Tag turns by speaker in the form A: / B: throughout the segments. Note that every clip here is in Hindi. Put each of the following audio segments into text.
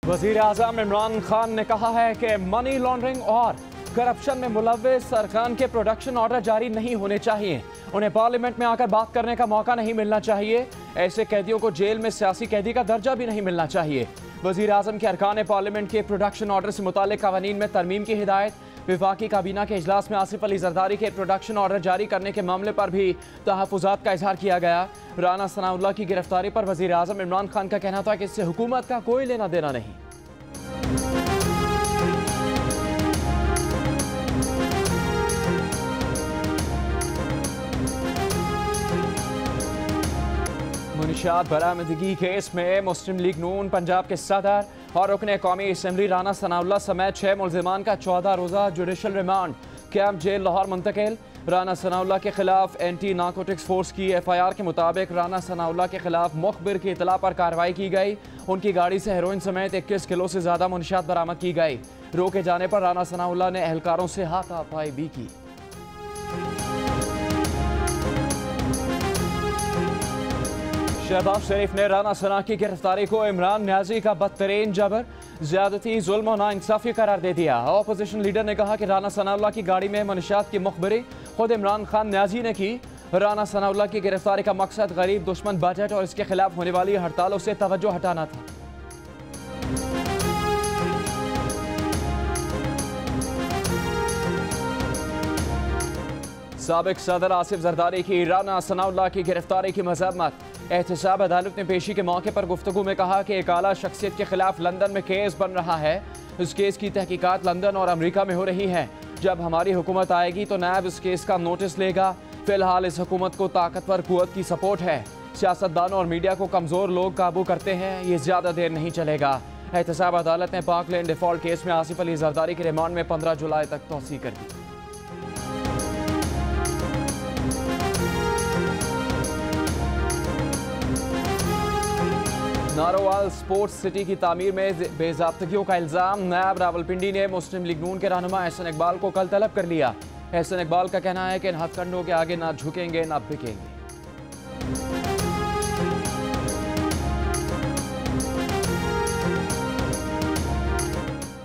A: वज़ीर आज़म इमरान खान ने कहा है कि मनी लॉन्ड्रिंग और करप्शन में मुलव्विस अरकान के प्रोडक्शन ऑर्डर जारी नहीं होने चाहिए। उन्हें पार्लियामेंट में आकर बात करने का मौका नहीं मिलना चाहिए। ऐसे कैदियों को जेल में सियासी कैदी का दर्जा भी नहीं मिलना चाहिए। वज़ीर आज़म के अरकान पार्लियामेंट के प्रोडक्शन ऑर्डर से मुताल्लिक कवानीन में तरमीम की हिदायत। वफाकी काबीना के इजलास में आसिफ अली जरदारी के प्रोडक्शन ऑर्डर जारी करने के मामले पर भी तहफ़्फ़ुज़ात का इजहार किया गया। राना सनाउल्लाह की गिरफ्तारी पर वज़ीर आज़म इमरान खान का कहना था कि इससे हुकूमत का कोई लेना देना नहीं। मुनशियात बरामदगी केस में मुस्लिम लीग नून पंजाब के सदर और रुकने कौमी असम्बली राना सनाउल्लाह समेत 6 मुल्ज़िमान का 14 रोज़ा judicial remand camp jail Lahore मुंतकिल। राना सनाउल्लाह के खिलाफ एंटी नारकोटिक्स फोर्स की FIR के मुताबिक राना सनाउल्लाह के खिलाफ मुखबिर की इतला पर कार्रवाई की गई। उनकी गाड़ी से हेरोइन समेत 21 किलो से ज़्यादा मुनशियात बरामद की गई। रोके जाने पर राना सनाउल्लाह ने एहलकारों से हाथापाई भी की। शहबाज शरीफ ने राना सना की गिरफ्तारी को इमरान न्याजी का बदतरीन जबर, ज्यादती, जुल्म और नाइंसाफी करार दे दिया। अपोजिशन लीडर ने कहा कि राना सनाउल्लाह की गाड़ी में मनशियात की मुखबरी खुद इमरान खान न्याजी ने की। राना सनाउल्लाह की गिरफ्तारी का मकसद गरीब दुश्मन बजट और इसके खिलाफ होने वाली हड़तालों से तवज्जो हटाना था। साबिक सदर आसिफ जरदारी की राना सनाउल्लाह की गिरफ्तारी की मज़म्मत। एहतसाब अदालत ने पेशी के मौके पर गुफ्तगू में कहा कि एक आला शख्सियत के खिलाफ लंदन में केस बन रहा है। इस केस की तहकीकात लंदन और अमेरिका में हो रही है। जब हमारी हुकूमत आएगी तो नैब इस केस का नोटिस लेगा। फिलहाल इस हुकूमत को ताकतवर कुव्वत की सपोर्ट है। सियासतदानों और मीडिया को कमज़ोर लोग काबू करते हैं। ये ज़्यादा देर नहीं चलेगा। एहतसाब अदालत ने पाकलैंड डिफॉल्ट केस में आसिफ अली जरदारी के रिमांड में 15 जुलाई तक तौसीह कर दी। नारोवाल स्पोर्ट्स सिटी की तामीर में बेज़ाब्तगियों का इल्ज़ाम। नायब रावलपिंडी ने मुस्लिम लीग नून के रहनुमा एहसन इकबाल को कल तलब कर लिया। एहसन इकबाल का कहना है कि इन हथकंडों के आगे ना झुकेंगे ना बिकेंगे।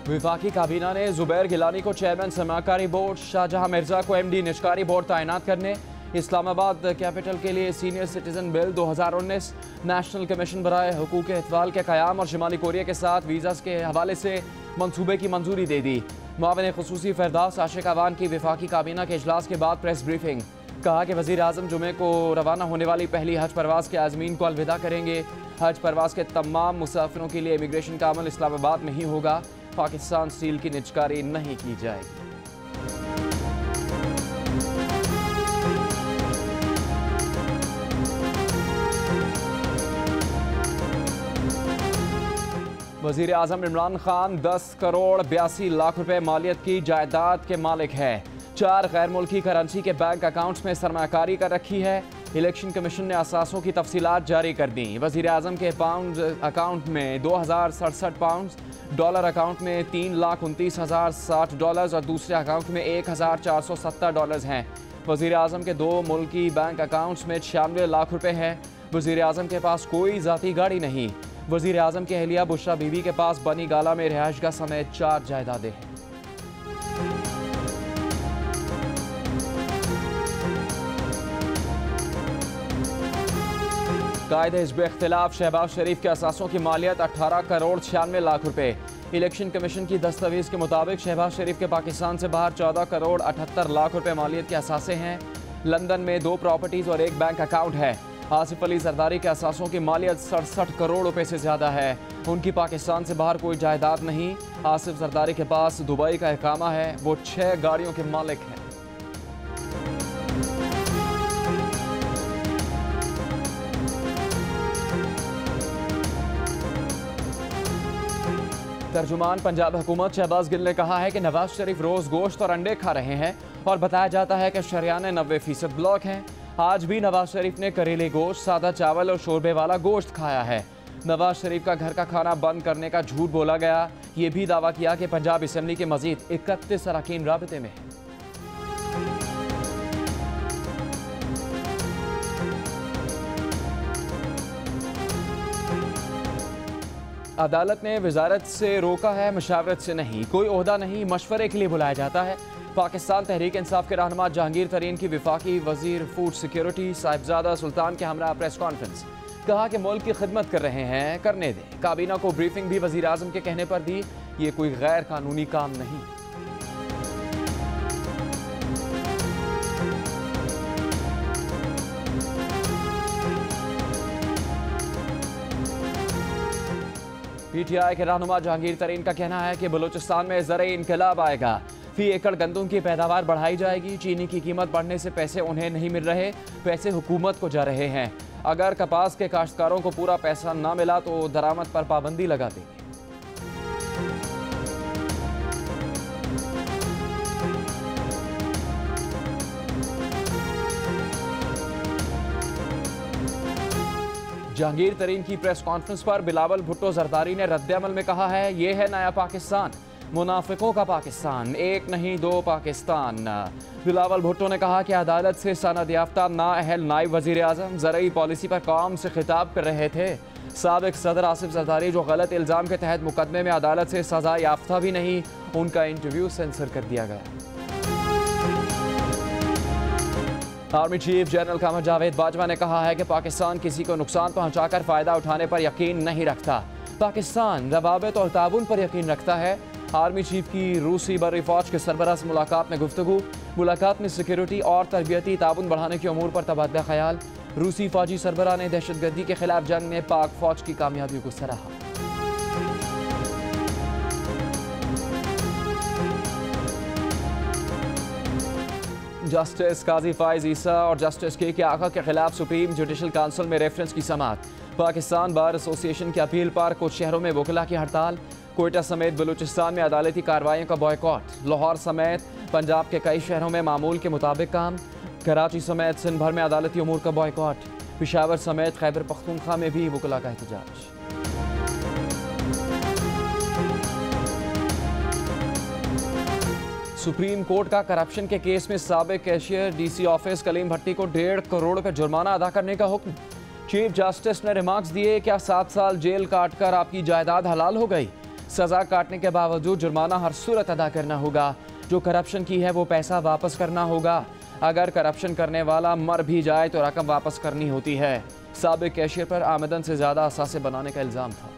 A: वफाकी काबीना ने जुबैर गिलानी को चेयरमैन समाकारी बोर्ड, शाहजहां मिर्जा को MD निष्कारी बोर्ड तैनात करने, इस्लामाबाद कैपिटल के लिए senior citizen bill 2019, national commission बराए हुकूक इत्वाल के क़याम और शुमाली कोरिया के साथ वीज़ा के हवाले से मंसूबे की मंजूरी दे दी। मुआविन खुसूसी फरदास आशिक अवान की वफाकी काबीना के इजलास के बाद प्रेस ब्रीफिंग। कहा कि वज़ीर आज़म जुमे को रवाना होने वाली पहली हज परवाज़ के आज़मीन को अलविदा करेंगे। हज परवाज़ के तमाम मुसाफिरों के लिए इमिग्रेशन का अमल इस्लामाबाद में ही होगा। पाकिस्तान स्टील की निजकारी नहीं की जाएगी। वज़ीर आज़म इमरान खान 10 करोड़ 82 लाख रुपए मालियत की जायदाद के मालिक है। 4 गैर मुल्की करेंसी के बैंक अकाउंट्स में सरमाकारी कर रखी है। इलेक्शन कमीशन ने असासों की तफसीलात जारी कर दी। वज़ीर आज़म के पाउंड अकाउंट में 2067 पाउंड, डॉलर अकाउंट में $3,29,060 और दूसरे अकाउंट में $1,470 हैं। वज़ीर आज़म के 2 मुल्की बैंक अकाउंट्स में 96 लाख रुपए है। वज़ीर आज़म के पास कोई ज़ाती गाड़ी नहीं। वज़ीर आज़म के अहलिया बुशरा बीबी के पास बनी गाला में रिहाइशगाह समेत 4 जायदादें हैं। कायदे हिज़्ब इख्तिलाफ शहबाज शरीफ के असासों की मालियत 18 करोड़ 96 लाख रुपए। इलेक्शन कमीशन की दस्तावेज के मुताबिक शहबाज शरीफ के पाकिस्तान से बाहर 14 करोड़ 78 लाख रुपए मालियत के असासे हैं। लंदन में 2 प्रॉपर्टीज और 1 बैंक अकाउंट है। आसिफ अली जरदारी के असासों की मालियत 67 करोड़ रुपए से ज़्यादा है। उनकी पाकिस्तान से बाहर कोई जायदाद नहीं। आसिफ जरदारी के पास दुबई का इकामा है। वो 6 गाड़ियों के मालिक हैं। तर्जुमान पंजाब हुकूमत शहबाज गिल ने कहा है कि नवाज शरीफ रोज़ गोश्त और अंडे खा रहे हैं और बताया जाता है कि शरियाने 90% ब्लॉक हैं। आज भी नवाज शरीफ ने करेले गोश्त, सादा चावल और शोरबे वाला गोश्त खाया है। नवाज शरीफ का घर का खाना बंद करने का झूठ बोला गया। ये भी दावा किया कि पंजाब असम्बली के मजीद 31 अरकान राबते में हैं। अदालत ने वजारत से रोका है, मशावरत से नहीं। कोई ओहदा नहीं, मशवरे के लिए बुलाया जाता है। पाकिस्तान तहरीक इंसाफ के रहनुमा जहांगीर तरीन की वफाकी वजीर फूड सिक्योरिटी साहिबजादा सुल्तान के हमरा प्रेस कॉन्फ्रेंस। कहा कि मुल्क की खिदमत कर रहे हैं, करने दें। काबीना को ब्रीफिंग भी वजीर आजम के कहने पर दी। ये कोई गैर कानूनी काम नहीं। पीटीआई के रहनुमा जहांगीर तरीन का कहना है कि बलूचिस्तान में ज़राई इनकलाब आएगा। फी एकड़ गंदम की पैदावार बढ़ाई जाएगी। चीनी की कीमत बढ़ने से पैसे उन्हें नहीं मिल रहे, पैसे हुकूमत को जा रहे हैं। अगर कपास के काश्तकारों को पूरा पैसा ना मिला तो दरामद पर पाबंदी लगा देंगे। जहांगीर तरीन की प्रेस कॉन्फ्रेंस पर बिलावल भुट्टो जरदारी ने रद्द-ए-अमल में कहा है, ये है नया पाकिस्तान, मुनाफिकों का पाकिस्तान, एक नहीं दो पाकिस्तान। बिलावल भुट्टो ने कहा कि अदालत से सनद याफ्ता नाअहल नायब वजीर आजम ज़राई पॉलिसी पर कौम से खिताब कर रहे थे। साबिक सदर आसिफ जरदारी जो गलत इल्ज़ाम के तहत मुकदमे में अदालत से सजा याफ्ता भी नहीं, उनका इंटरव्यू सेंसर कर दिया गया। Army chief general Qamar Javed Bajwa ने कहा है कि पाकिस्तान किसी को नुकसान पहुंचाकर फायदा उठाने पर यकीन नहीं रखता। पाकिस्तान रवाबित और ताउन पर यकीन रखता है। आर्मी चीफ की रूसी बर्री फौज के सरबराह से मुलाकात में गुफ्तगू। मुलाकात में सिक्योरिटी और तरबियती ताउन बढ़ाने के अमूर पर तबादला ख्याल। रूसी फौजी सरबराह ने दहशतगर्दी के खिलाफ जंग में पाक फौज की कामयाबियों को सराहा। जस्टिस काजी फाइज ईसा और जस्टिस के आका के खिलाफ सुप्रीम जुडिशल काउंसिल में रेफरेंस की समाअत। पाकिस्तान बार एसोसिएशन की अपील पर कुछ शहरों में वकला की हड़ताल। कोयटा समेत बलूचिस्तान में अदालती कार्रवाइयों का बॉयकॉट। लाहौर समेत पंजाब के कई शहरों में मामूल के मुताबिक काम। कराची समेत सिंध भर में अदालती अमूर का बॉयकॉट। पेशावर समेत खैबर पख्तूनख्वा में भी वकला का एहतजाज। सुप्रीम कोर्ट का करप्शन के केस में साबिक कैशियर डीसी ऑफिस कलीम भट्टी को 1.5 करोड़ रुपए जुर्माना अदा करने का हुक्म। चीफ जस्टिस ने रिमार्क्स दिए, क्या 7 साल जेल काटकर आपकी जायदाद हलाल हो गई? सजा काटने के बावजूद जुर्माना हर सूरत अदा करना होगा। जो करप्शन की है वो पैसा वापस करना होगा। अगर करप्शन करने वाला मर भी जाए तो रकम वापस करनी होती है। साबिक कैशियर पर आमदन से ज्यादा असासे बनाने का इल्जाम था।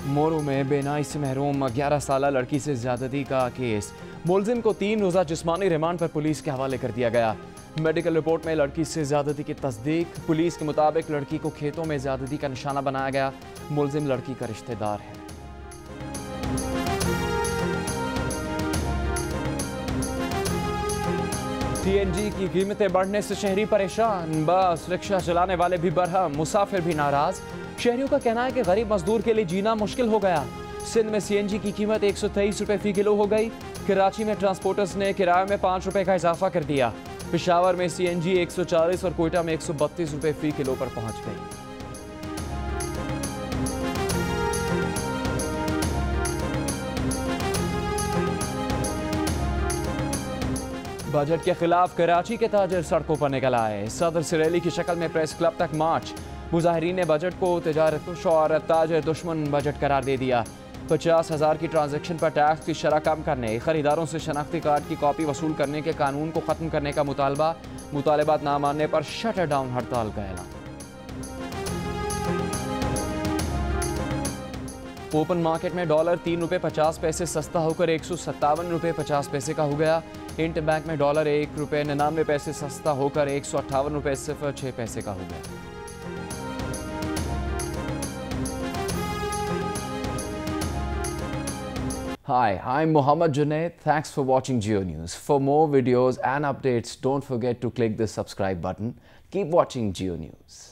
A: मोरू में बेनाई से महरूम 11 साला लड़की से ज्यादती का केस। मुलजिम को 3 रोज़ा जिस्मानी रिमांड पर पुलिस के हवाले कर दिया गया। मेडिकल रिपोर्ट में लड़की से ज्यादती की तस्दीक। पुलिस के मुताबिक लड़की को खेतों में ज्यादती का निशाना बनाया गया। मुलजिम लड़की का रिश्तेदार है। सीएनजी की कीमतें बढ़ने से शहरी परेशान। बस रिक्शा चलाने वाले भी बरहम, मुसाफिर भी नाराज। शहरियों का कहना है कि गरीब मजदूर के लिए जीना मुश्किल हो गया। सिंध में सीएनजी की कीमत 123 रुपए फी किलो हो गई। कराची में ट्रांसपोर्टर्स ने किराए में 5 रुपए का इजाफा कर दिया। पेशावर में सीएनजी 140 और कोयटा में 132 रुपए फी किलो पर पहुंच गई। बजट के खिलाफ कराची के ताजिर सड़कों पर निकल आए। सदर से रैली की शक्ल में प्रेस क्लब तक मार्च। मुजाहिरीन ने बजट को तिजारत और ताजिर दुश्मन बजट करार दे दिया। 50,000 की ट्रांजैक्शन पर टैक्स की शरह कम करने, खरीदारों से शनाख्ती कार्ड की कॉपी वसूल करने के कानून को ख़त्म करने का मुतालबा। मुतालबात ना मानने पर शटर डाउन हड़ताल का ऐलान। ओपन मार्केट में डॉलर 3 रुपये 50 पैसे सस्ता होकर 157 रुपये 50 पैसे का हो गया। इंटर बैंक में डॉलर 1 रुपये 99 पैसे सस्ता होकर 158 रुपये 06 पैसे का हो गया। Hi, I'm Mohammad Junaid. Thanks for watching Geo News. For more videos and updates, don't forget to click the subscribe button. Keep watching Geo News.